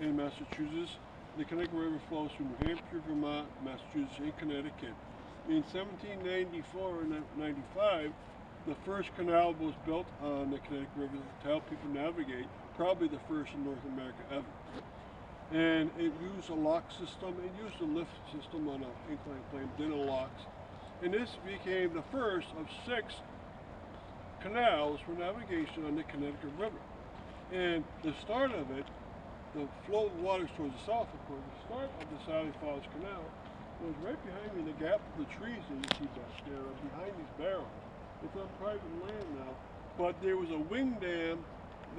in Massachusetts. The Connecticut River flows through New Hampshire, Vermont, Massachusetts, and Connecticut. In 1794 and 95, the first canal was built on the Connecticut River to help people navigate, probably the first in North America ever. And it used a lock system, it used a lift system on an inclined plane, dinner locks. And this became the first of 6 canals for navigation on the Connecticut River. And the start of it, the flow of waters towards the south, of course, the start of the Hadley Falls Canal was right behind me in the gap of the trees that you see back there, behind these barrels. It's on private land now, but there was a wing dam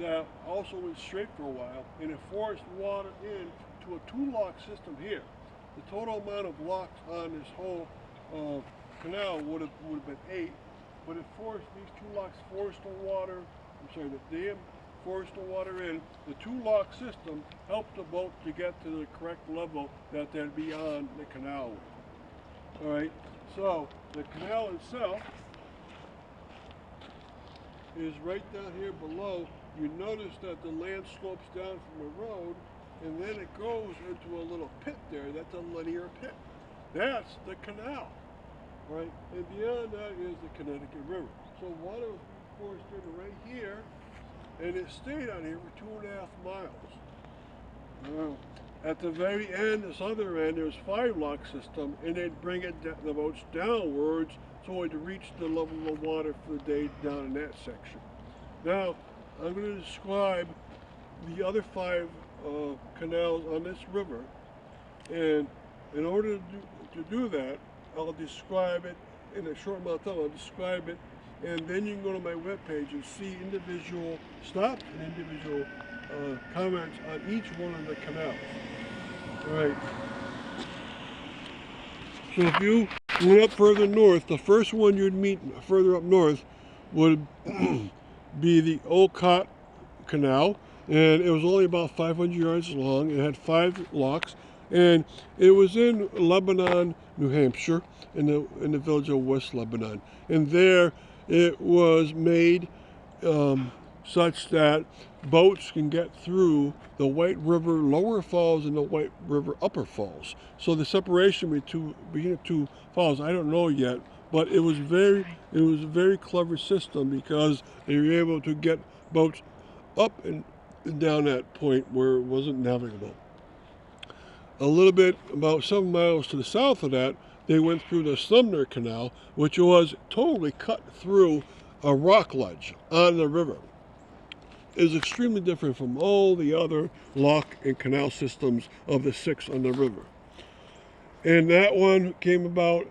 that also went straight for a while, and it forced water in to a 2-lock system here. The total amount of locks on this whole canal would have been 8, but it forced these 2 locks forced the water. The dam forced the water in. The 2-lock system helped the boat to get to the correct level that they'd be on the canal with. All right, so the canal itself is right down here below. You notice that the land slopes down from the road, and then it goes into a little pit there. That's a linear pit. That's the canal, right? And beyond that is the Connecticut River. So water was forced in right here, and it stayed on here for 2.5 miles. At the very end, this other end, there's 5-lock system, and they'd bring it the boats downwards so it would reach the level of water for the day down in that section. Now, I'm going to describe the other 5 canals on this river, and in order to do that, I'll describe it in a short amount of time. I'll describe it, and then you can go to my webpage and see individual stops and individual comments on each one of the canals. All right. So if you went up further north, the first one you'd meet further up north would be the Olcott Canal, and it was only about 500 yards long. It had 5 locks, and it was in Lebanon, New Hampshire, in the village of West Lebanon. And there it was made such that boats can get through the White River Lower Falls and the White River Upper Falls. So the separation between the 2 falls, I don't know yet, but it was a very clever system because they were able to get boats up and down that point where it wasn't navigable. A little bit, about 7 miles to the south of that, they went through the Sumner Canal, which was totally cut through a rock ledge on the river. It is extremely different from all the other lock and canal systems of the 6 on the river. And that one came about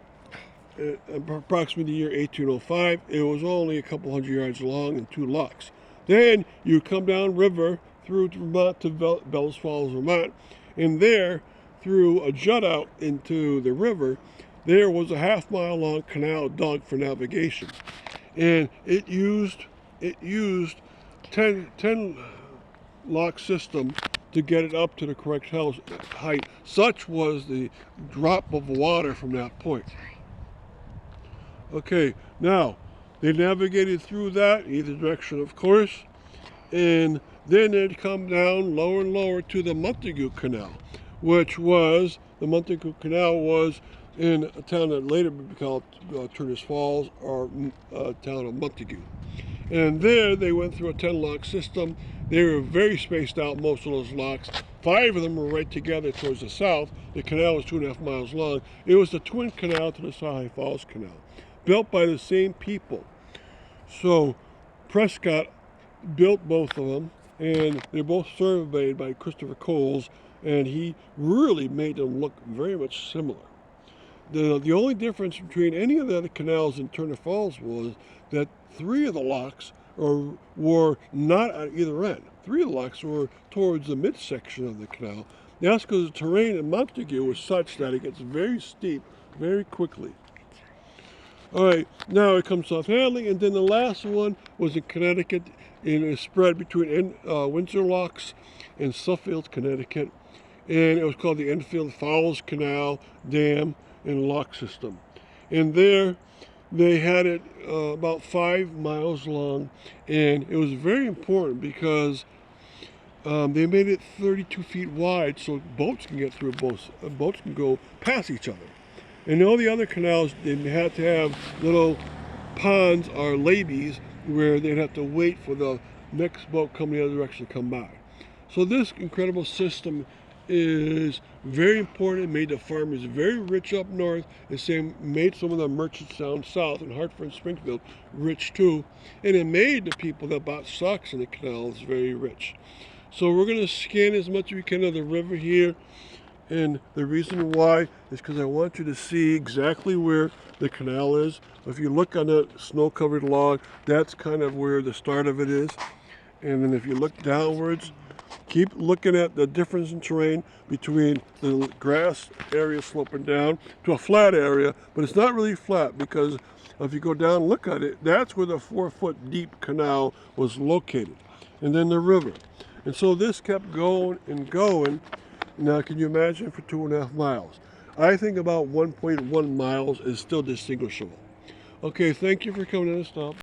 approximately the year 1805. It was only a couple hundred yards long and 2 locks. Then you come down river through Vermont to Bells Falls, Vermont, and there, through a jut out into the river, there was a 1/2 mile long canal dug for navigation. And it used 10 lock system to get it up to the correct height. Such was the drop of water from that point. Okay, now they navigated through that either direction, of course, and then they'd come down lower and lower to the Montague Canal, which was the Montague Canal was in a town that later would be called Turner's Falls, or town of Montague. And there they went through a 10-lock system. They were very spaced out, most of those locks. 5 of them were right together towards the south. The canal was 2.5 miles long. It was the twin canal to the Hadley Falls Canal, built by the same people. So Prescott built both of them, and they're both surveyed by Christopher Coles, and he really made them look very much similar. The only difference between any of the other canals in Turner Falls was that 3 of the locks were not at either end. 3 of the locks were towards the midsection of the canal. That's because the terrain in Montague was such that it gets very steep very quickly. All right, now it comes South Hadley, and then the last one was in Connecticut, and it spread between Windsor Locks and Suffield, Connecticut, and it was called the Enfield Falls Canal Dam and Lock System. And there they had it about 5 miles long, and it was very important because They made it 32 feet wide so boats can get through, boats can go past each other. And all the other canals, they had to have little ponds or labies where they'd have to wait for the next boat coming the other direction to come by. So this incredible system is very important. It made the farmers very rich up north. It made some of the merchants down south in Hartford and Springfield rich too. And it made the people that bought stocks in the canals very rich. So we're going to scan as much as we can of the river here. And the reason why is because I want you to see exactly where the canal is. If you look on that snow-covered log, that's kind of where the start of it is. And then if you look downwards, keep looking at the difference in terrain between the grass area sloping down to a flat area, but it's not really flat because if you go down and look at it, that's where the 4-foot deep canal was located. And then the river. And so this kept going and going. Now, can you imagine for 2.5 miles? I think about 1.1 miles is still distinguishable. Okay, thank you for coming in and stop.